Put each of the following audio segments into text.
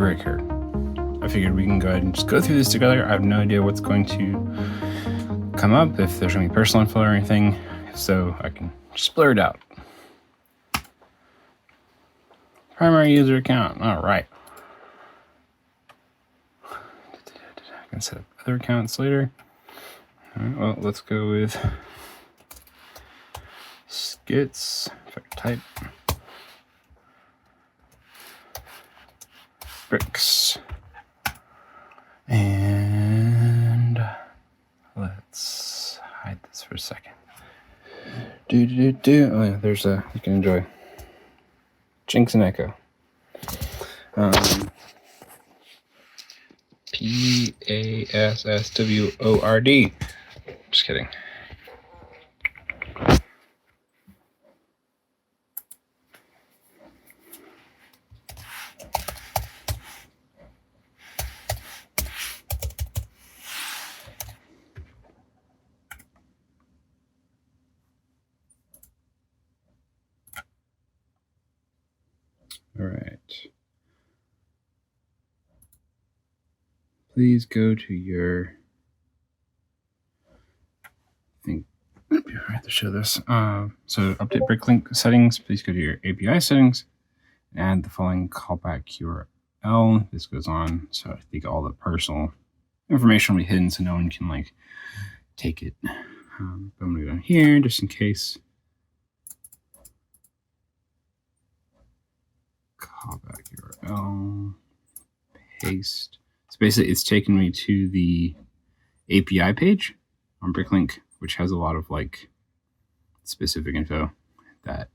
Bricqer. I figured we can go ahead and just go through this together. I have no idea what's going to come up, if there's any personal info or anything, so I can just blur it out. Primary user account, all right. I can set up other accounts later. All right, well, let's go with Skitz, type Bricks. And let's hide this for a second. Oh yeah, there's a, you can enjoy Jinx and Echo. Password. Just kidding. All right. Please go to your thing. I have to show this. So update Bricklink settings. Please go to your API settings and add the following callback URL. This goes on, so I think all the personal information will be hidden, so no one can like take it. But I'm gonna go down here just in case. Callback URL. Paste. So basically, it's taken me to the API page on Bricklink, which has a lot of like specific info that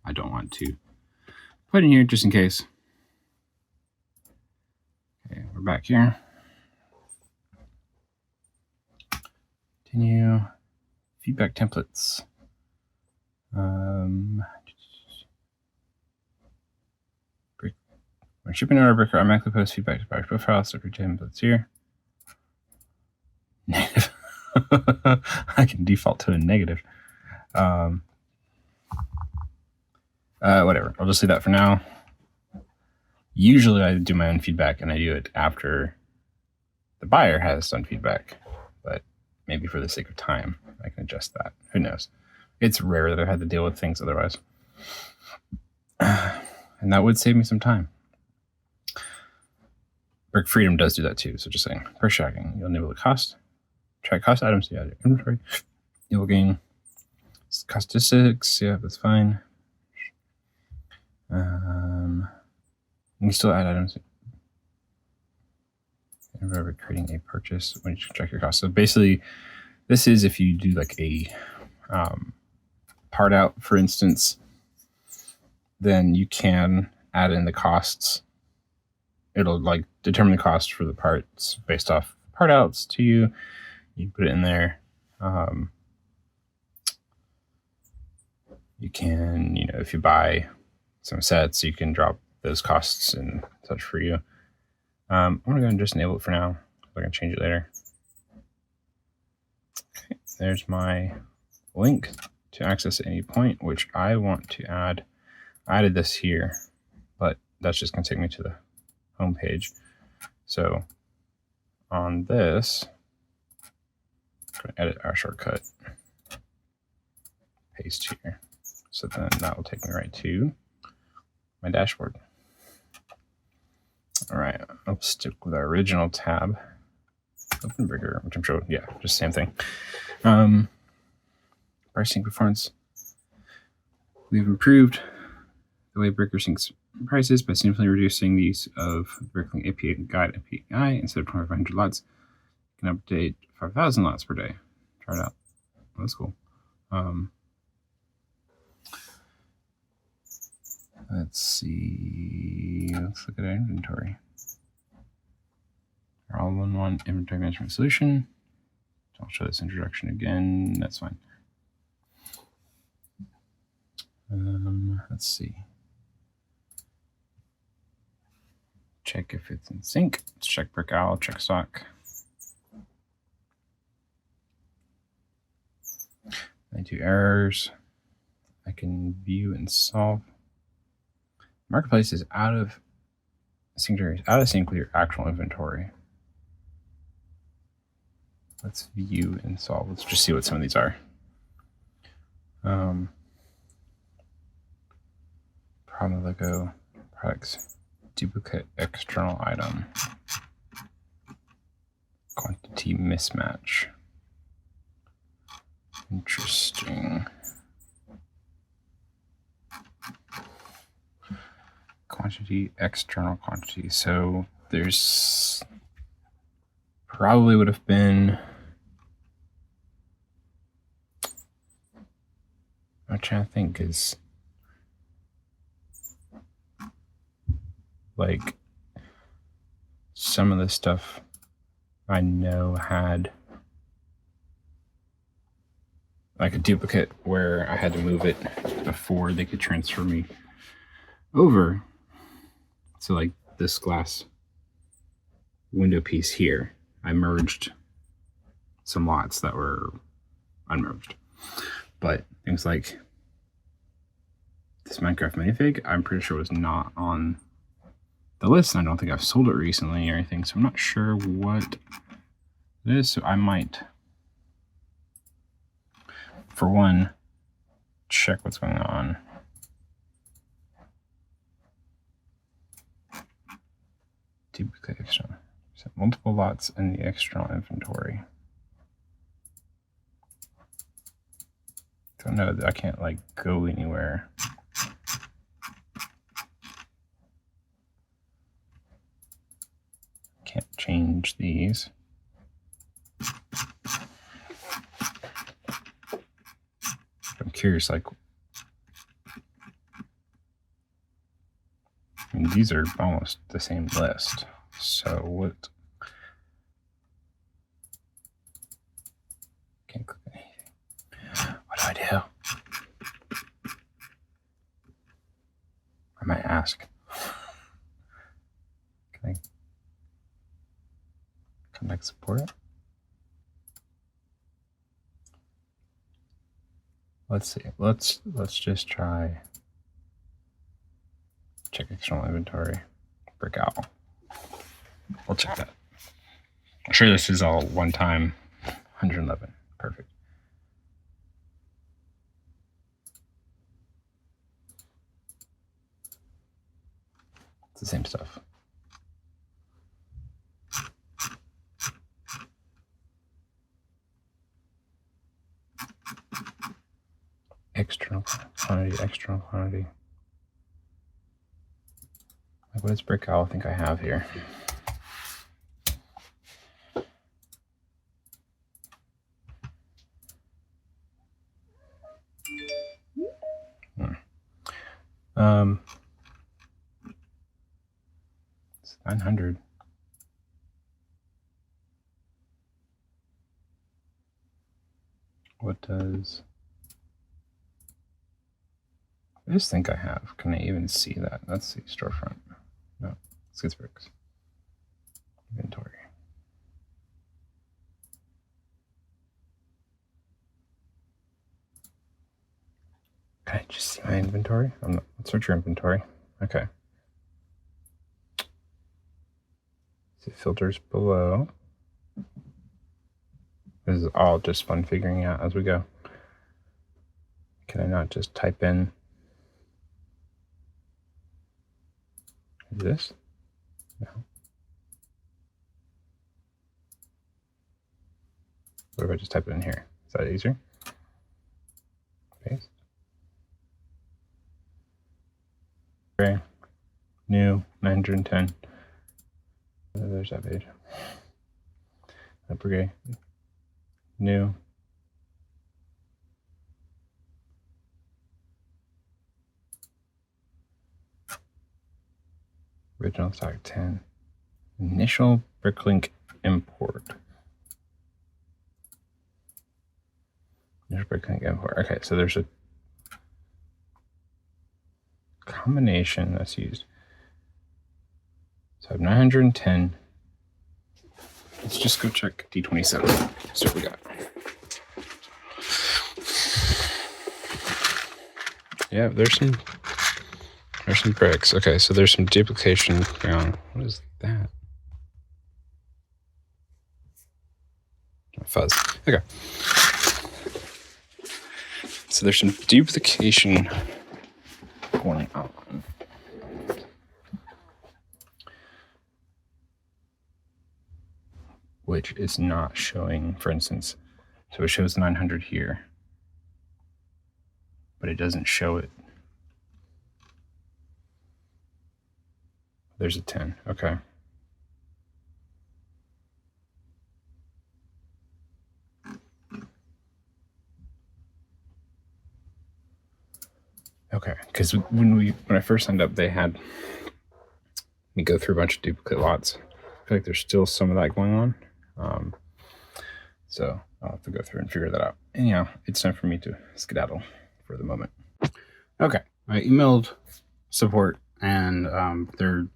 I don't want to put in here just in case. Okay, we're back here. Continue. Feedback templates. When shipping out a Bricqer, I automatically post feedback to buyers' profiles, so for templates here. Negative. I can default to a negative. Whatever. I'll just leave that for now. Usually I do my own feedback and I do it after the buyer has done feedback, but maybe for the sake of time, I can adjust that. Who knows? It's rare that I've had to deal with things otherwise. And that would save me some time. Brick Freedom does do that too, so just saying. Price tracking, you'll enable the cost. Track cost items, yeah, inventory. You'll gain cost statistics, yeah, that's fine. You can still add items. Remember creating a purchase when you track your costs. So basically, this is if you do like a part out, for instance, then you can add in the costs. It'll like determine the cost for the parts based off part outs to you. You put it in there. You can, if you buy some sets, you can drop those costs and such for you. I'm gonna go and just enable it for now. We're gonna change it later. Okay, there's my link to access at any point, which I want to add. I added this here, but that's just gonna take me to the home page. So on this, I'm going to edit our shortcut, paste here. So then that will take me right to my dashboard. All right, I'll stick with our original tab. Open Bricqer, which I'm sure, yeah, just same thing. Pricing performance. We've improved the way Bricqer syncs prices by simply reducing the use of Bricklink API guide API. Instead of 2,500 lots, you can update 5,000 lots per day. Try it out. Oh, that's cool. Let's see. Let's look at our inventory. Our all-in-one inventory management solution. I'll show this introduction again. That's fine. Let's see. Check if it's in sync. Let's check Brickowl, check stock. 92 errors. I can view and solve. Marketplace is out of signatories out of sync with your actual inventory. Let's view and solve. Let's just see what some of these are. Problem logo, products, duplicate external item, quantity mismatch. Interesting. Quantity, external quantity. So there's probably would have been, I'm trying to think, is like some of the stuff I know had like a duplicate where I had to move it before they could transfer me over. So like this glass window piece here, I merged some lots that were unmerged. But things like this Minecraft minifig, I'm pretty sure was not on the list. And I don't think I've sold it recently or anything, so I'm not sure what it is. So I might, for one, check what's going on. Duplicate external. So multiple lots in the external inventory. Don't know that I can't like go anywhere. Can't change these. I'm curious, like, I mean, these are almost the same list. So what? Can't click anything. What do I do? I might ask. Can I contact support? Let's see. Let's just try check external inventory. Brickowl. We'll check that. I'm sure this is all one time. 111. Perfect. It's the same stuff. External quantity, external quantity. Like, what does Brickowl think I have here? It's 900. What does I just think I have? Can I even see that? Let's see, storefront. No, Skitz Bricks. Inventory. Can I just see my inventory? Let's search your inventory. Okay. See filters below. This is all just fun figuring out as we go. Can I not just type in this? No. What if I just type it in here? Is that easier? Paste. Okay. New 910. There's that page. Bricqer. New. Original stock 10. Initial Bricklink import. Initial Bricklink import. Okay, so there's a combination that's used. So I have 910. Let's just go check D27. See what we got. Yeah, there's some There's some bricks. Okay, so there's some duplication going on. What is that? Fuzz. Okay. So there's some duplication going on. Which is not showing, for instance, so it shows 900 here, but it doesn't show it. There's a 10, okay. Okay, because when I first signed up, they had me go through a bunch of duplicate lots. I feel like there's still some of that going on. So I'll have to go through and figure that out. And yeah, it's time for me to skedaddle for the moment. Okay, I emailed support, and they're,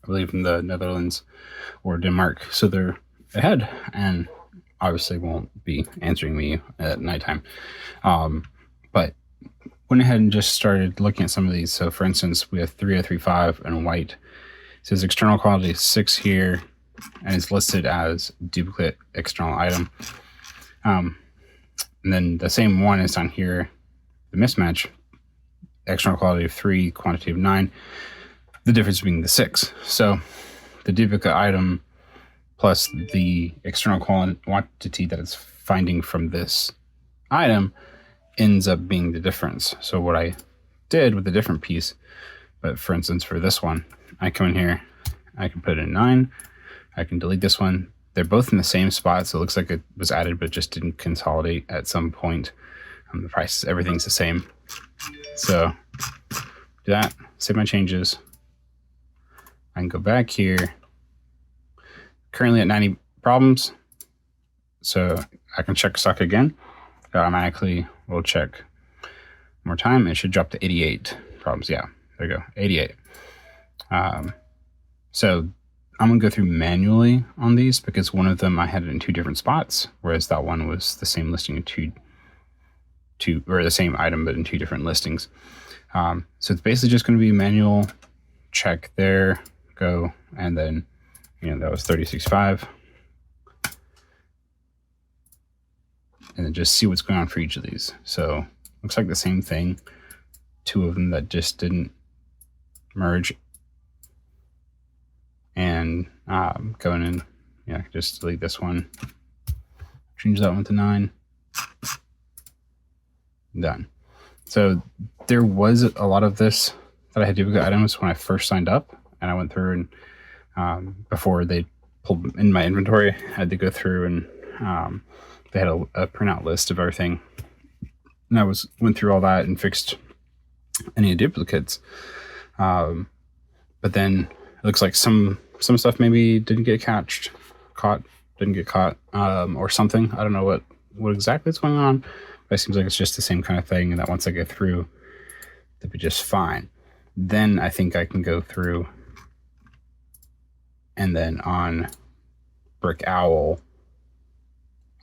I believe, from the Netherlands or Denmark, so they're ahead and obviously won't be answering me at nighttime. But went ahead and just started looking at some of these. So for instance, we have 3035 and white. It says external quality 6 here, and it's listed as duplicate external item. And then the same one is on here, the mismatch, external quality of 3, quantity of 9, the difference being the 6. So the duplicate item plus the external quantity that it's finding from this item ends up being the difference. So what I did with a different piece, but for instance, for this one, I come in here, I can put in 9, I can delete this one. They're both in the same spot, so it looks like it was added, but just didn't consolidate at some point. The price, everything's the same. So do that, save my changes. I can go back here. Currently at 90 problems. So I can check stock again. It automatically will check more time. It should drop to 88 problems. Yeah, there you go, 88. So I'm gonna go through manually on these because one of them I had it in 2 different spots, whereas that one was the same listing in two or the same item but in 2 different listings. So it's basically just going to be manual check there, go, and then that was 36.5, and then just see what's going on for each of these. So looks like the same thing, 2 of them that just didn't merge. And going in, just delete this one, change that one to 9, done. So there was a lot of this that I had duplicate items when I first signed up, and I went through and before they pulled in my inventory, I had to go through and they had a printout list of everything, and I went through all that and fixed any duplicates. But then it looks like some stuff maybe didn't get caught, or something. I don't know what exactly is going on, but it seems like it's just the same kind of thing, and that once I get through, it'll be just fine. Then I think I can go through, and then on Brickowl,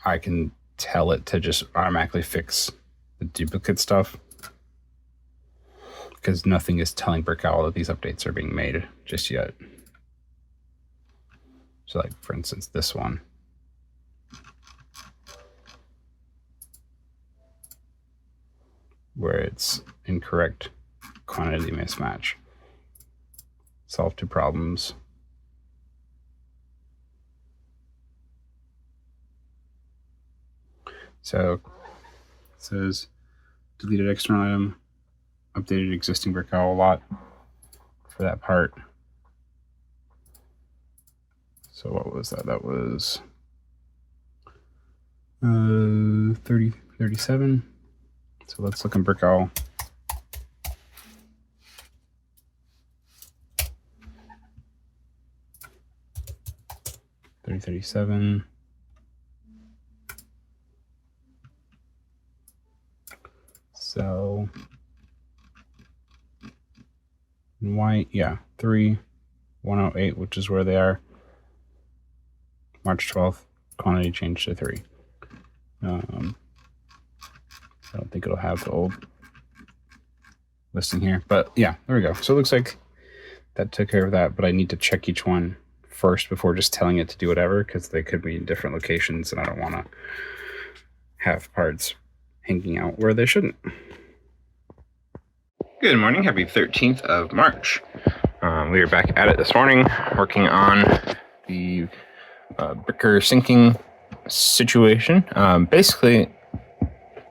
I can tell it to just automatically fix the duplicate stuff, because nothing is telling Brickowl that these updates are being made just yet. So like, for instance, this one. Where it's incorrect quantity mismatch. Solve 2 problems. So it says deleted external item, updated existing Brickowl lot for that part. So what was that? That was 37. So let's look in Brickowl. $30.37. So white, yeah, 3,108, which is where they are. March 12th, quantity changed to 3. I don't think it'll have the old listing here. But yeah, there we go. So it looks like that took care of that, but I need to check each one first before just telling it to do whatever, because they could be in different locations and I don't want to have parts hanging out where they shouldn't. Good morning, happy 13th of March. We are back at it this morning, working on the Bricqer syncing situation. Basically,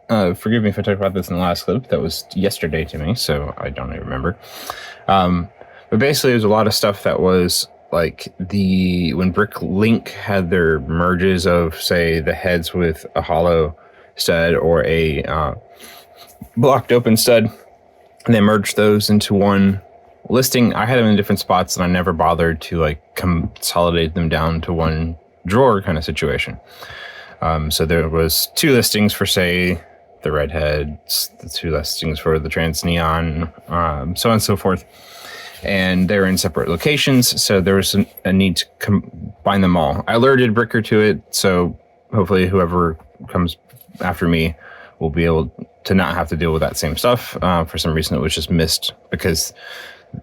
forgive me if I talked about this in the last clip. That was yesterday to me, so I don't even remember. But basically, there's a lot of stuff that was like when Bricklink had their merges of, say, the heads with a hollow stud or a blocked open stud, and they merged those into one listing. I had them in different spots and I never bothered to like consolidate them down to one drawer kind of situation. So there was 2 listings for, say, the redheads, the 2 listings for the trans neon, so on and so forth. And they were in separate locations, so there was a need to combine them all. I alerted Bricqer to it, so hopefully whoever comes after me will be able to not have to deal with that same stuff. For some reason, it was just missed because,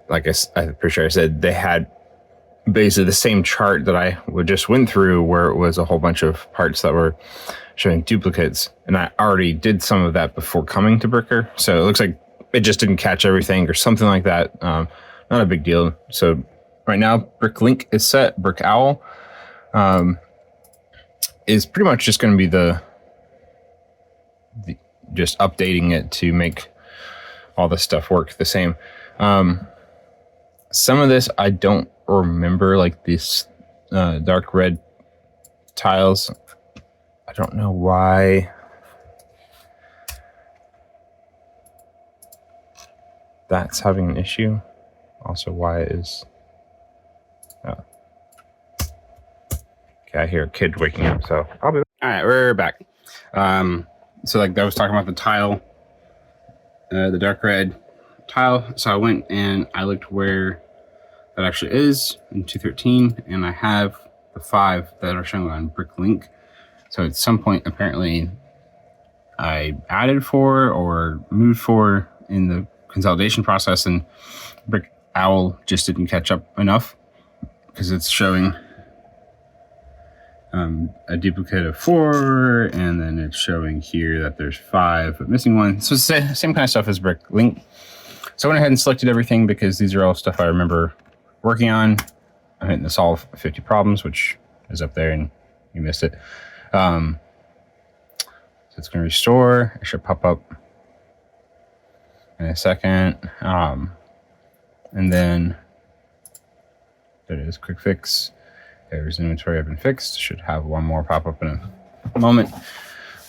like I'm pretty sure I said, they had basically the same chart that I just went through, where it was a whole bunch of parts that were showing duplicates, and I already did some of that before coming to Bricqer, so it looks like it just didn't catch everything or something like that. Not a big deal. So right now, Bricklink is set. Brickowl is pretty much just going to be the just updating it to make all the stuff work the same. Some of this I don't remember, like these dark red tiles. I don't know why that's having an issue. Also, why is okay, I hear a kid waking up, so I'll be back. All right, we're back. So like I was talking about the tile, the dark red tile. So I went and I looked where that actually is in 213, and I have the 5 that are showing on Bricklink. So at some point, apparently, I added 4 or moved 4 in the consolidation process, and Brickowl just didn't catch up enough because it's showing a duplicate of 4, and then it's showing here that there's 5 but missing 1. So it's the same kind of stuff as Bricklink. So I went ahead and selected everything because these are all stuff I remember working on. I'm hitting the solve 50 problems, which is up there and you missed it. So it's going to restore. It should pop up in a second. And then there it is, quick fix. There's inventory have been fixed. Should have one more pop up in a moment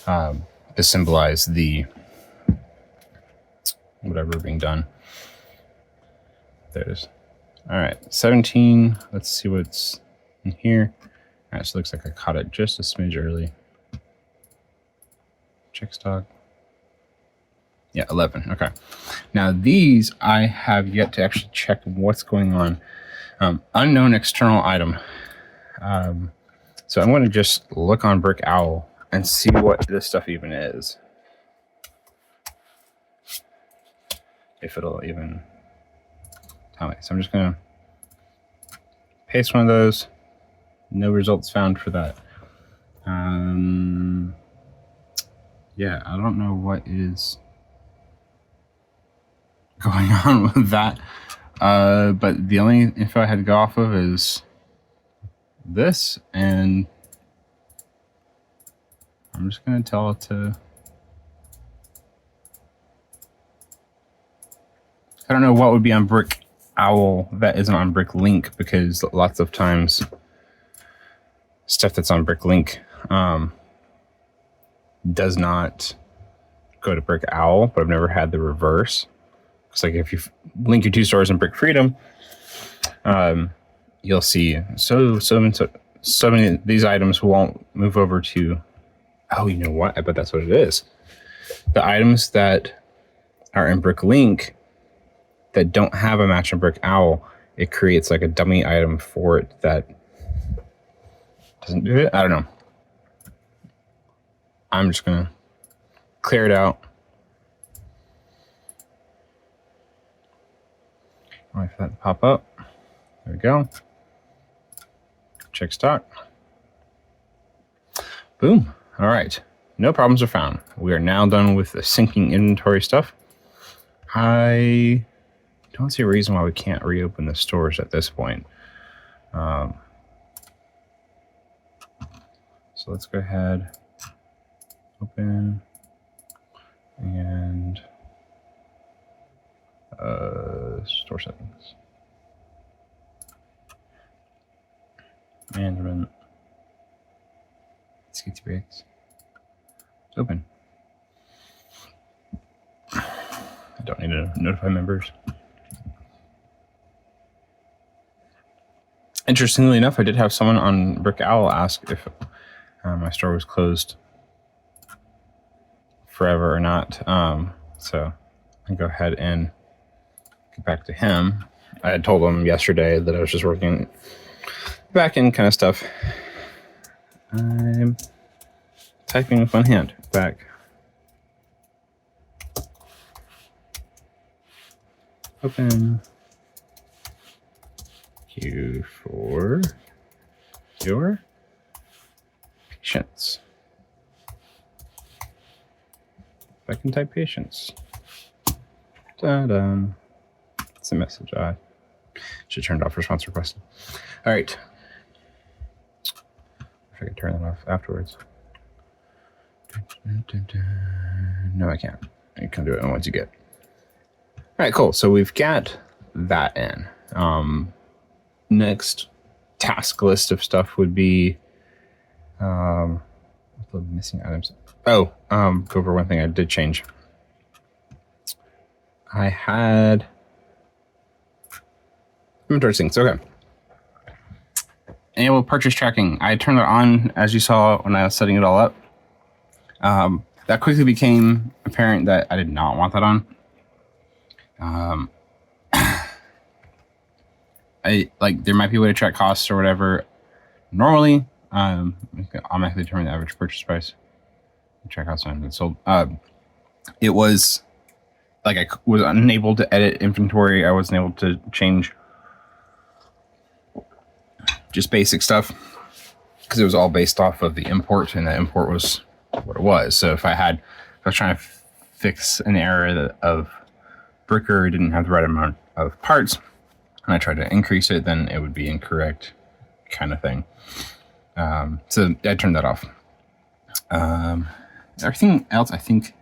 to symbolize the whatever being done. There it is. All right, 17. Let's see what's in here. All right, so it looks like I caught it just a smidge early. Check stock. Yeah, 11. Okay. Now these I have yet to actually check what's going on. Unknown external item. So I'm going to just look on Brickowl and see what this stuff even is. If it'll even tell me. So I'm just going to paste one of those. No results found for that. Yeah, I don't know what is going on with that. But the only info I had to go off of is this, and I'm just going to tell it to... I don't know what would be on Brickowl that isn't on Bricklink, because lots of times stuff that's on Bricklink does not go to Brickowl, but I've never had the reverse. It's like if you link your 2 stores in Brick Freedom, you'll see so many of these items won't move over to, oh, you know what? I bet that's what it is. The items that are in Bricklink that don't have a match in Brickowl, it creates like a dummy item for it that doesn't do it. I don't know. I'm just gonna clear it out. Wait for that to pop up. There we go. Check stock. Boom. All right. No problems are found. We are now done with the syncing inventory stuff. I don't see a reason why we can't reopen the stores at this point. So let's go ahead, open, and store settings. Management. Skitz Bricks. It's open. I don't need to notify members. Interestingly enough, I did have someone on Brickowl ask if my store was closed forever or not. So I can go ahead and get back to him. I had told him yesterday that I was just working back end kind of stuff. I'm typing with one hand. Back. Open. You for your patience. If I can type patience. Da-da. It's a message I should turn it off. Response requested. All right. If I can turn that off afterwards. No, I can't. You can do it once you get. All right, cool. So we've got that in. Next task list of stuff would be the missing items. Oh, go over one thing I did change. I had inventory things. Okay. Enable purchase tracking. I turned it on, as you saw when I was setting it all up. That quickly became apparent that I did not want that on. There might be a way to track costs or whatever. Normally, automatically determine the average purchase price. Track costs and sold. It was like I was unable to edit inventory. I wasn't able to change just basic stuff because it was all based off of the import, and the import was what it was. So if I was trying to fix an error of Bricqer didn't have the right amount of parts, and I tried to increase it, then it would be incorrect, kind of thing. So I turned that off. Everything else, I think,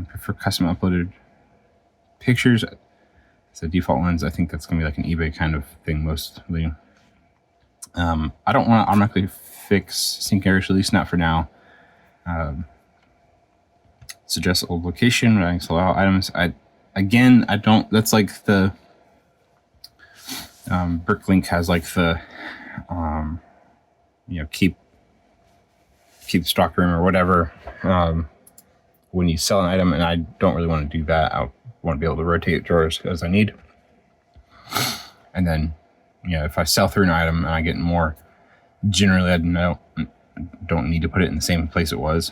prefer custom uploaded pictures. So default ones, I think that's gonna be like an eBay kind of thing mostly. I don't want to automatically fix sync errors, at least not for now. Suggest old location, I allow items. I don't. That's like the Bricklink has like the keep stock room or whatever when you sell an item, and I don't really want to do that. I want to be able to rotate drawers as I need, and then if I sell through an item and I get more, generally I don't need to put it in the same place it was.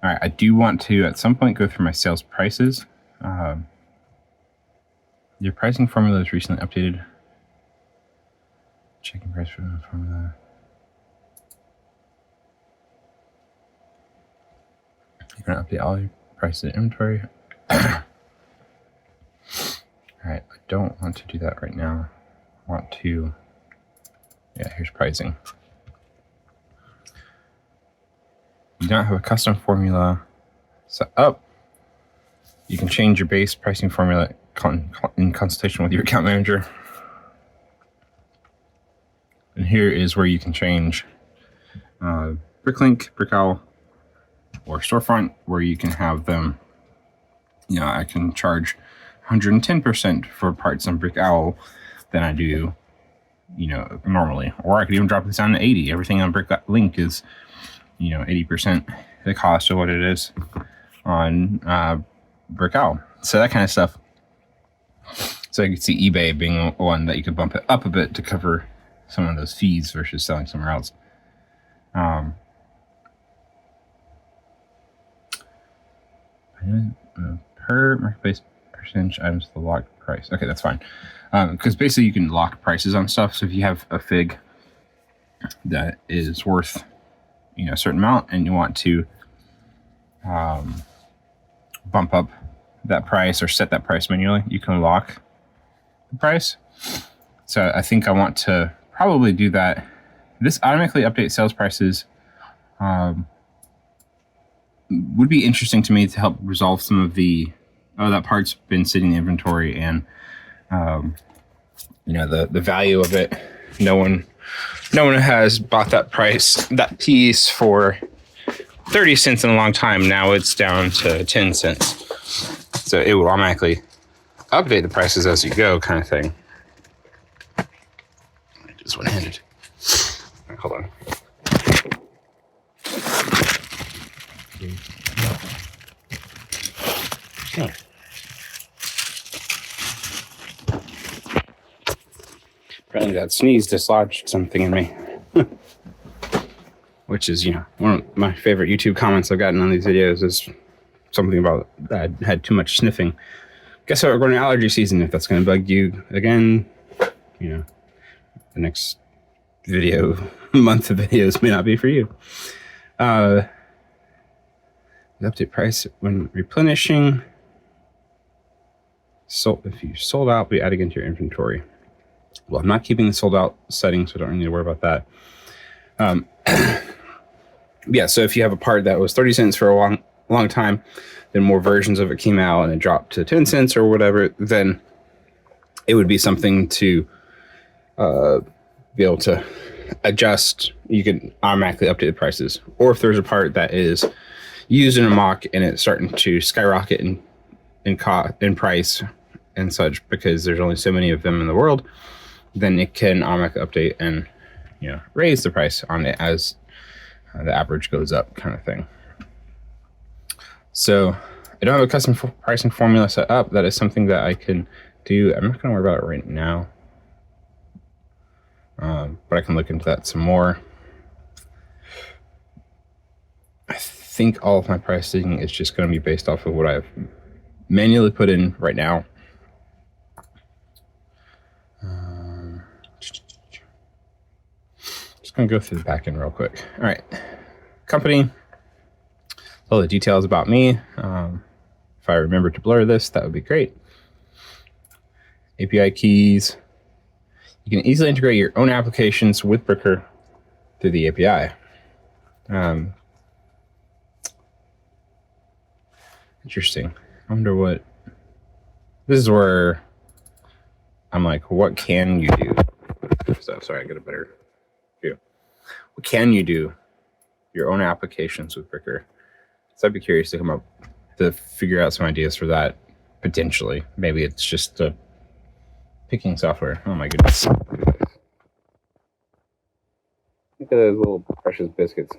All right, I do want to at some point go through my sales prices. Your pricing formula is recently updated. Checking price for the formula. You're going to update all your prices in inventory. All right, I don't want to do that right now. I want to, here's pricing. You don't have a custom formula set up. You can change your base pricing formula in consultation with your account manager. And here is where you can change Bricklink, Brickowl, or Storefront, where you can have them, I can charge 110% for parts on Brickowl than I do, normally. Or I could even drop this down to 80. Everything on Bricklink is, 80% the cost of what it is on Brickowl. So that kind of stuff. So you can see eBay being one that you could bump it up a bit to cover some of those fees versus selling somewhere else. Per marketplace, per percentage items the locked price. Okay, that's fine. Because basically you can lock prices on stuff. So if you have a fig that is worth, a certain amount, and you want to bump up that price or set that price manually, you can lock the price. So I think I want to probably do that. This automatically updates sales prices would be interesting to me to help resolve some of the, that part's been sitting in the inventory and the value of it. No one has bought that piece for 30 cents in a long time. Now it's down to 10 cents. So it will automatically update the prices as you go, kind of thing. I just one-handed. Hold on. Okay. Apparently that sneeze dislodged something in me. Which is, one of my favorite YouTube comments I've gotten on these videos is something about that I had too much sniffing. Guess what? We're going to allergy season. If that's going to bug you again, the next month of videos may not be for you. The update price when replenishing. So if you sold out, be adding into your inventory. Well, I'm not keeping the sold out setting, so I don't really need to worry about that. Yeah, so if you have a part that was 30 cents for a long time, then more versions of it came out and it dropped to 10 cents or whatever, then it would be something to be able to adjust. You can automatically update the prices. Or if there's a part that is used in a mock and it's starting to skyrocket in price and such because there's only so many of them in the world, then it can automatically update and raise the price on it as the average goes up, kind of thing. So I don't have a custom pricing formula set up. That is something that I can do. I'm not going to worry about it right now, but I can look into that some more. I think all of my pricing is just going to be based off of what I've manually put in right now. Just going to go through the back end real quick. All right. Company. All the details about me. If I remember to blur this, that would be great. API keys. You can easily integrate your own applications with Bricqer through the API. Interesting. I wonder what... This is where I'm like, what can you do? So, sorry, I got a better view. What can you do? Your own applications with Bricqer. So I'd be curious to figure out some ideas for that, potentially. Maybe it's just picking software. Oh my goodness. Look at those little precious biscuits.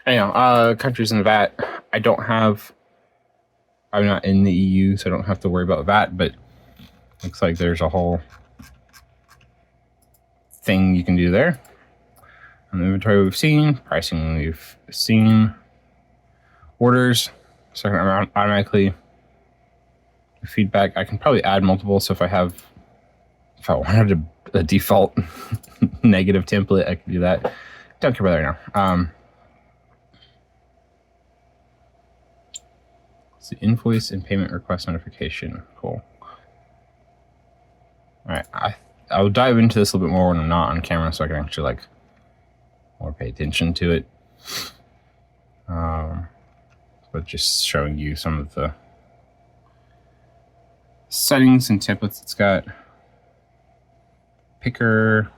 Anyhow, countries in VAT. I'm not in the EU, so I don't have to worry about VAT, but looks like there's a whole thing you can do there. On the inventory we've seen, pricing we've seen, orders, so I can automatically feedback. I can probably add multiple, so if I wanted a default negative template, I can do that. Don't care about that right now. It's the invoice and payment request notification. Cool. All right, I'll dive into this a little bit more when I'm not on camera, so I can actually more pay attention to it. But just showing you some of the settings and templates it's got. Picker.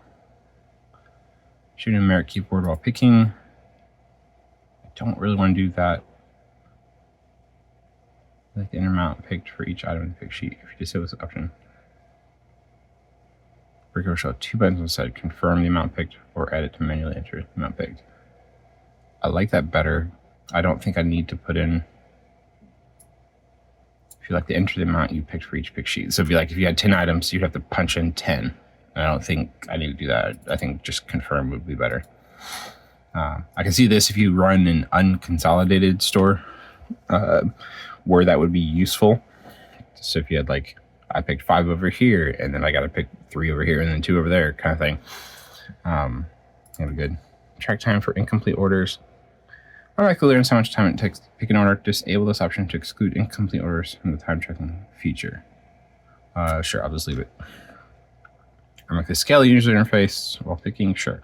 Shoot a numeric keyboard while picking. I don't really want to do that. Like the inner amount picked for each item in the pick sheet. If you disable this option, Bricqer will show 2 buttons on the side: confirm the amount picked or edit to manually enter the amount picked. I like that better. I don't think I need to put in, if you like to enter the amount you picked for each pick sheet. So if you had 10 items, you'd have to punch in 10. I don't think I need to do that. I think just confirm would be better. I can see this if you run an unconsolidated store, where that would be useful. So if you had like, I picked 5 over here, and then I got to pick 3 over here, and then 2 over there, kind of thing. You have a good track time for incomplete orders. Automatically learns how much time it takes to pick an order. Disable this option to exclude incomplete orders from the time tracking feature. Sure, I'll just leave it. Automatically scale the user interface while picking. Sure.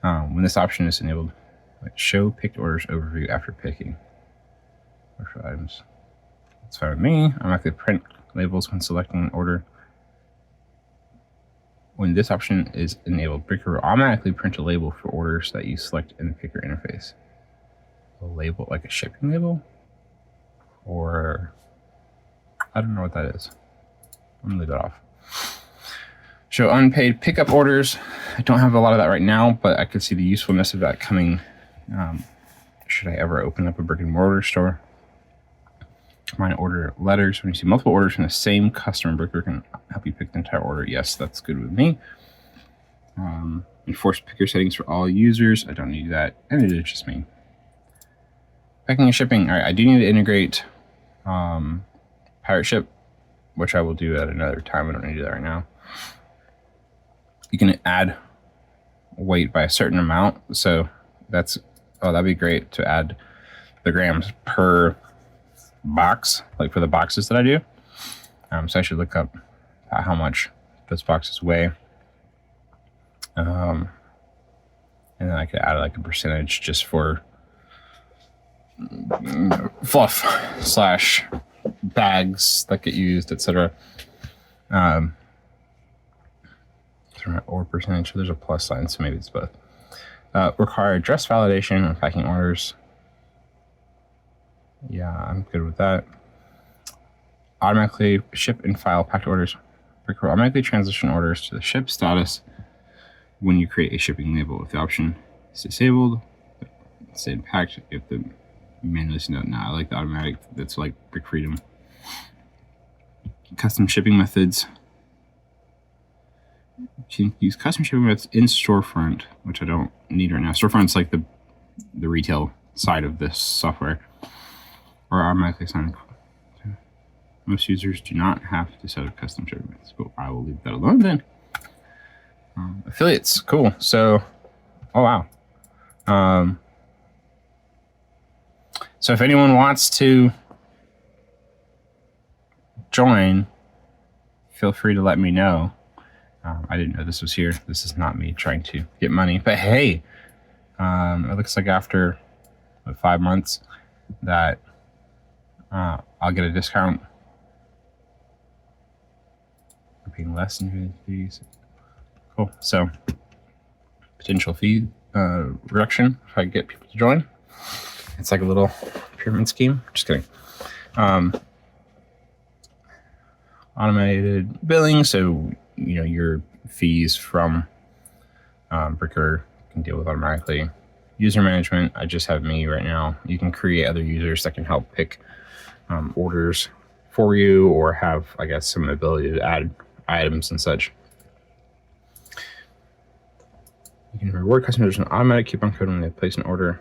When this option is enabled, show picked orders overview after picking. Commercial items. That's fine with me. Automatically print labels when selecting an order. When this option is enabled, Bricqer will automatically print a label for orders that you select in the picker interface. A label, like a shipping label? Or, I don't know what that is. I'm gonna leave that off. Show unpaid pickup orders. I don't have a lot of that right now, but I could see the usefulness of that coming. Should I ever open up a brick and mortar store? Combine order letters. When you see multiple orders from the same customer, Bricqer can help you pick the entire order. Yes, that's good with me. Enforce picker settings for all users. I don't need that, and it is just me. Packing and shipping. All right, I do need to integrate Pirate Ship, which I will do at another time. I don't need to do that right now. You can add weight by a certain amount, so that's that'd be great to add the grams per box, like for the boxes that I do. So I should look up how much those boxes weigh, and then I could add like a percentage just for fluff / bags that get used, etc. Or percentage. There's a plus sign, so maybe it's both. Require address validation on packing orders. Yeah, I'm good with that. Automatically ship and file packed orders. Bricqer will automatically transition orders to the ship status when you create a shipping label. If the option is disabled, say packed. If the manually send out, I like the automatic. That's like Brick Freedom. Custom shipping methods. You can use custom shipping methods in storefront, which I don't need right now. Storefront's like the retail side of this software. Or automatically sign. Most users do not have to set up custom shipping methods, but I will leave that alone then. Affiliates, cool. So, oh wow. So if anyone wants to join, feel free to let me know. I didn't know this was here. This is not me trying to get money, but hey, it looks like after 5 months that I'll get a discount for paying less than fees. Cool. So potential fee reduction if I get people to join. It's like a little pyramid scheme. Just kidding. Automated billing, so you know your fees from Bricqer can deal with automatically. User management, I just have me right now. You can create other users that can help pick orders for you, or have, I guess, some ability to add items and such. You can reward customers with an automatic coupon code when they place an order.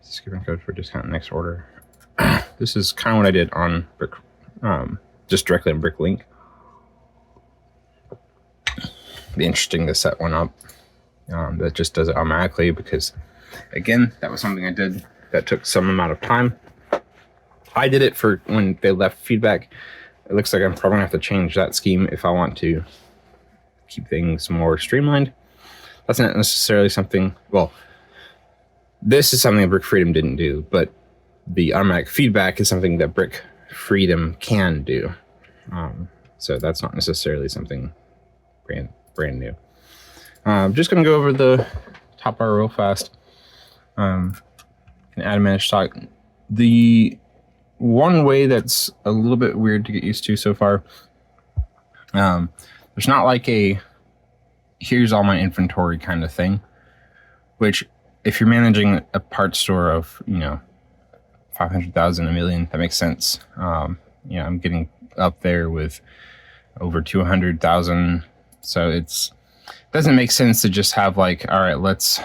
This is coupon code for discount next order. This is kind of what I did on Brick, just directly on Bricklink. Be interesting to set one up that just does it automatically, because again, that was something I did that took some amount of time. I did it for when they left feedback. It looks like I'm probably gonna have to change that scheme if I want to keep things more streamlined. That's not necessarily something, well, this is something that Brick Freedom didn't do, but the automatic feedback is something that Brick Freedom can do. So that's not necessarily something brand new. I'm just going to go over the top bar real fast. And add a managed stock. The one way that's a little bit weird to get used to so far, there's not like a here's all my inventory kind of thing, which if you're managing a parts store of, 500,000, a million, that makes sense. I'm getting up there with over 200,000. So it doesn't make sense to just have like, all right, let's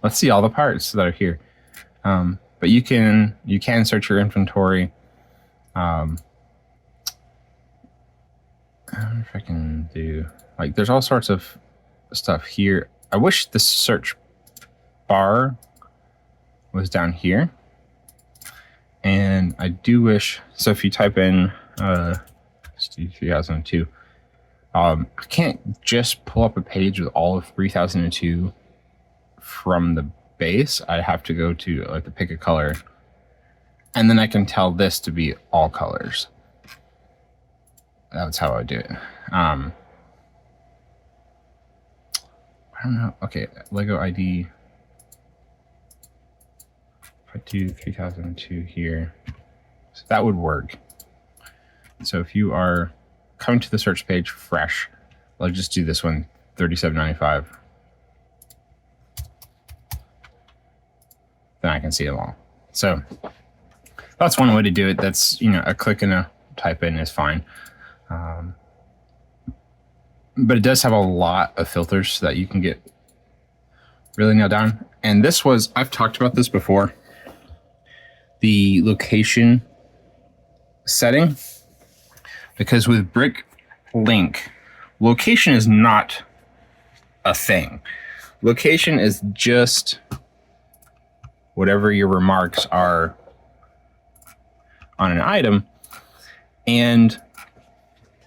see all the parts that are here. But you can search your inventory, I wonder if I can do, like, there's all sorts of stuff here. I wish the search bar was down here. And I do wish, so if you type in 3002, I can't just pull up a page with all of 3002 from the base. I have to go to like the pick a color, and then I can tell this to be all colors. That's how I do it. I don't know. Okay, Lego ID. If I do 3002 here, so that would work. So if you are coming to the search page fresh, I'll just do this one, 37.95. Then I can see them all. So that's one way to do it. That's, you know, a click and a type in is fine. But it does have a lot of filters that you can get really nailed down. And this was, I've talked about this before, the location setting, because with Bricklink, location is not a thing. Location is just whatever your remarks are on an item, and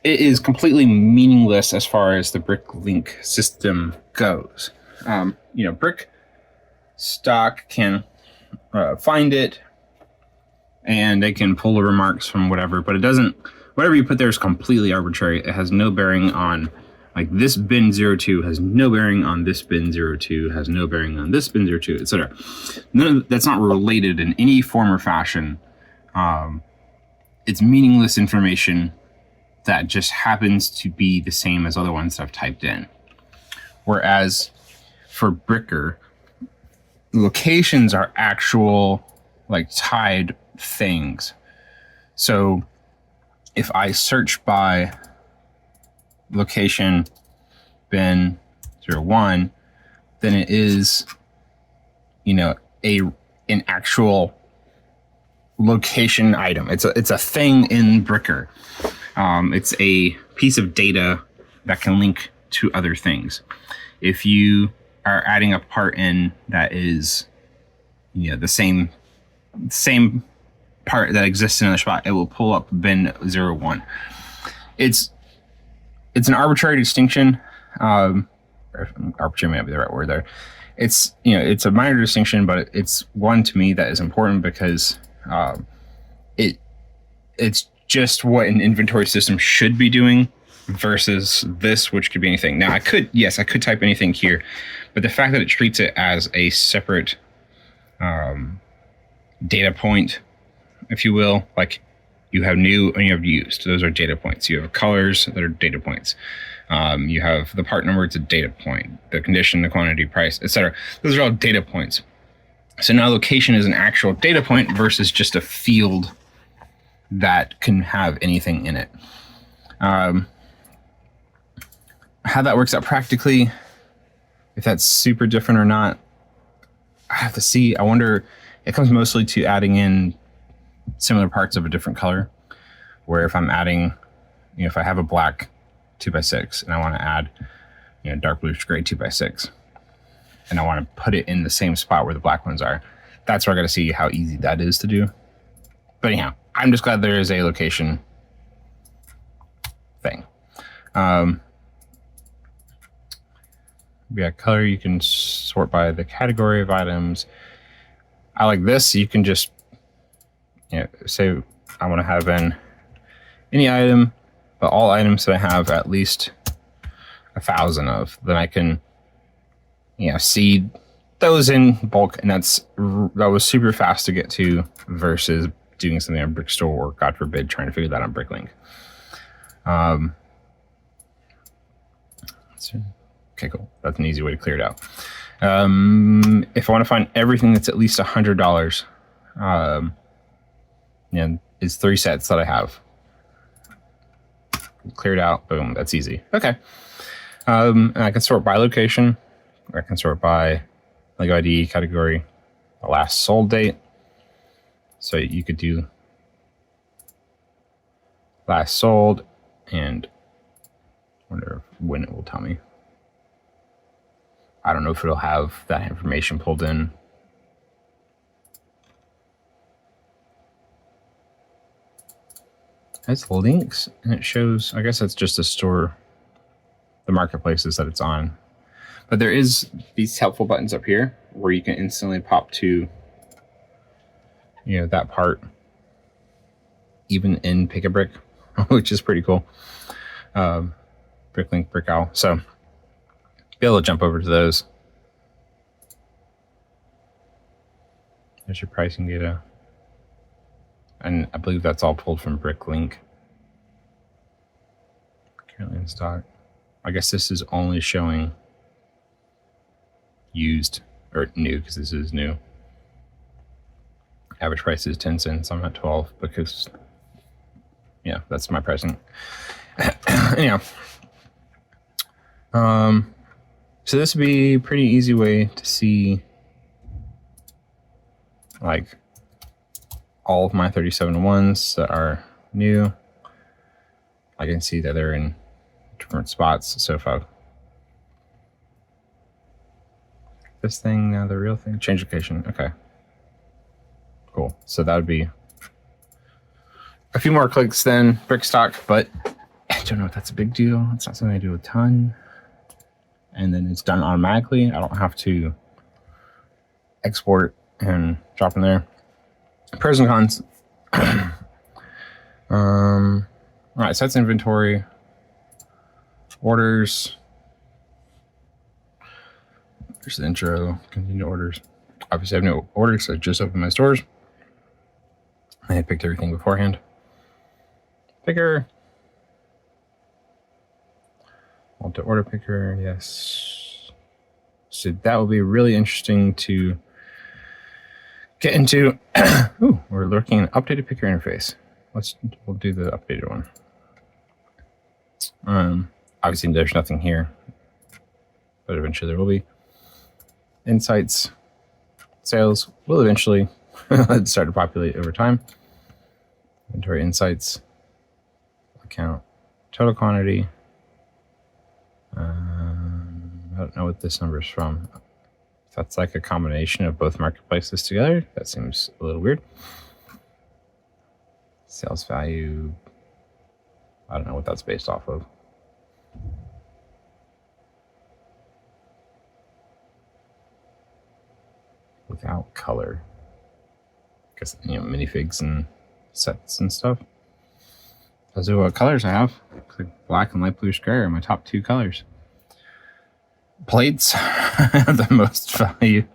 it is completely meaningless as far as the Bricklink system goes. You know, Brick stock can find it, and they can pull the remarks from whatever, but it doesn't, whatever you put there is completely arbitrary. It has no bearing on, like, this bin 02 has no bearing on this bin 02, has no bearing on this bin 02, etc. None of that's not related in any form or fashion. It's meaningless information that just happens to be the same as other ones that I've typed in. Whereas for Bricqer, locations are actual, like, tied things. So if I search by location bin 01, then it is, you know, an actual location item. It's a thing in Bricqer. It's a piece of data that can link to other things. If you are adding a part in that is, you know, the same part that exists in another spot, it will pull up bin 01. It's an arbitrary distinction. Arbitrary may not be the right word there. It's, you know, it's a minor distinction, but it's one to me that is important because it's just what an inventory system should be doing versus this, which could be anything. Now I could type anything here, but the fact that it treats it as a separate data point, if you will, like you have new and you have used, those are data points. You have colors that are data points. You have the part number, it's a data point, the condition, the quantity, price, etc. Those are all data points. So now location is an actual data point versus just a field that can have anything in it. How that works out practically, if that's super different or not, I have to see. I wonder, it comes mostly to adding in similar parts of a different color, where if I'm adding, you know, if I have a black 2x6 and I want to add, you know, dark bluish gray 2x6, and I want to put it in the same spot where the black ones are, that's where I got to see how easy that is to do. But anyhow, I'm just glad there is a location thing. Yeah, color, you can sort by the category of items. I like this. You can just, you know, say I want to have in any item, but all items that I have at least 1,000 of, then I can, you know, see those in bulk, and that was super fast to get to versus doing something on Brickstore or, God forbid, trying to figure that out on Bricklink. Okay, cool. That's an easy way to clear it out. If I want to find everything that's at least $100, you know, it's 3 sets that I have. Cleared out, boom, that's easy. Okay. And I can sort by location. I can sort by Lego ID category, the last sold date. So you could do last sold and Wonder when it will tell me. I don't know if it'll have that information pulled in. It's links, and it shows, I guess that's just a store, the marketplaces that it's on. But there is these helpful buttons up here where you can instantly pop to, you know, that part, even in Pick a Brick, which is pretty cool. Bricklink, Brickowl. So be able to jump over to those. There's your pricing data. And I believe that's all pulled from Bricklink. Currently in stock. I guess this is only showing used or new, because this is new. Average price is 10 cents. I'm at 12 because, yeah, that's my pricing. Anyhow. So this would be a pretty easy way to see like all of my 37-1s that are new. I can see that they're in different spots. So if I this thing, the real thing, change location. Okay, cool. So that would be a few more clicks than Brickstock, but I don't know if that's a big deal. It's not something I do a ton. And then it's done automatically. I don't have to export and drop in there. Pros and cons. All right, so that's inventory. Orders. Here's the intro. Continue orders. Obviously, I have no orders, so I just opened my stores. I had picked everything beforehand. Picker. Want to order picker, yes. So that will be really interesting to get into. Ooh, we're looking at updated picker interface. We'll do the updated one. Obviously there's nothing here, but eventually there will be. Insights, sales will eventually start to populate over time. Inventory insights, account, total quantity. I don't know what this number is from. If that's like a combination of both marketplaces together, that seems a little weird. Sales value, I don't know what that's based off of. Without color. Guess, you know, minifigs and sets and stuff. Those are what colors I have. Looks like black and light blue square are my top 2 colors. Plates have the most value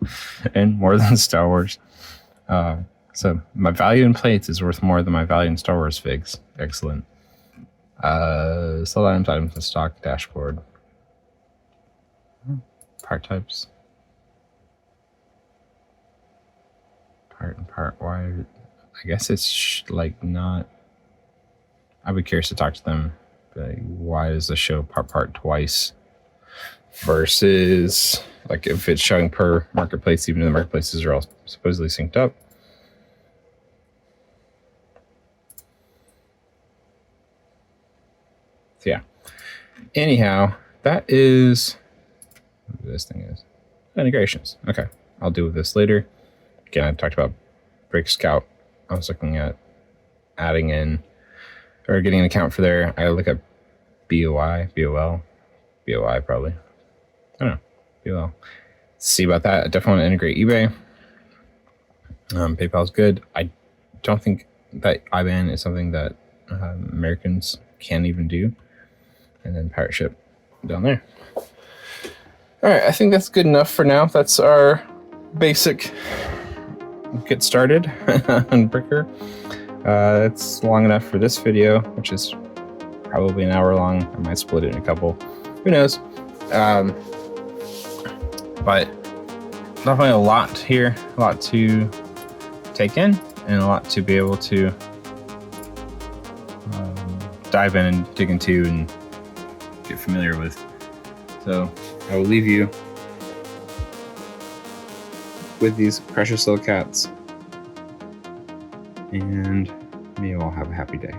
and more than Star Wars. So my value in plates is worth more than my value in Star Wars figs. Excellent. Sold items in stock, dashboard. Part types. Part and part wide. I guess it's like not. I'd be curious to talk to them. Like, why does the show part twice? Versus like if it's showing per marketplace, even though the marketplaces are all supposedly synced up. So yeah. Anyhow, that is what this thing is. Integrations. Okay. I'll deal with this later. Again, I talked about Break Scout. I was looking at adding in or getting an account for there. I look at BOI probably. I don't know. BOL. See about that. I definitely want to integrate eBay. PayPal is good. I don't think that IBAN is something that Americans can even do. And then pirate ship down there. All right, I think that's good enough for now. That's our basic get started on Bricqer. It's long enough for this video, which is probably an hour long. I might split it in a couple. Who knows? But definitely a lot here, a lot to take in, and a lot to be able to dive in and dig into and get familiar with. So I will leave you with these precious little cats, and may you all have a happy day.